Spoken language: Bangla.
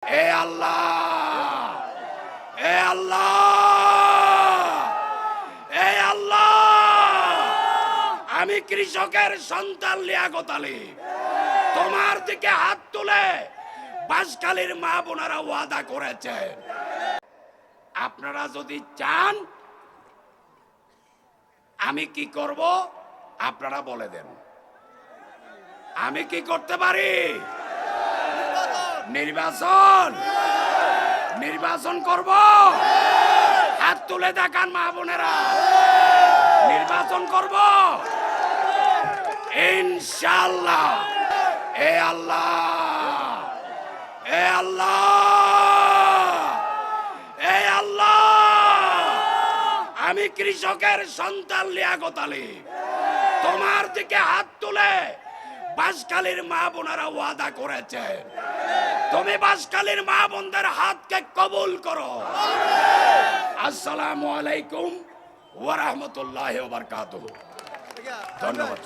এ আল্লাহ, এ আল্লাহ, এ আল্লাহ, আমি কৃষকের সন্তান লিয়াকত আলী তোমার দিকে হাত তুলে বাঁশখালীর মা বোনেরা ওয়াদা করেছে, আপনারা যদি চান আমি কি করব আপনারা বলে দেন। আমি কি করতে পারি? নির্বাচন, নির্বাচন করব। হাত তুলে দেখান মা বোনেরা, নির্বাচন করব ইনশাআল্লাহ। এ আল্লাহ, এ আল্লাহ, এ আল্লাহ, আমি কৃষকের সন্তান লিয়াকত আলী তোমার দিকে হাত তুলে বাঁশখালীর মা বোনেরা ওয়াদা করেছে, তুমি বাঁশখালীর মা বোনদের হাতকে কবুল করো। আসসালামু আলাইকুম ওয়া রাহমাতুল্লাহি ওয়া বারাকাতুহু। ধন্যবাদ।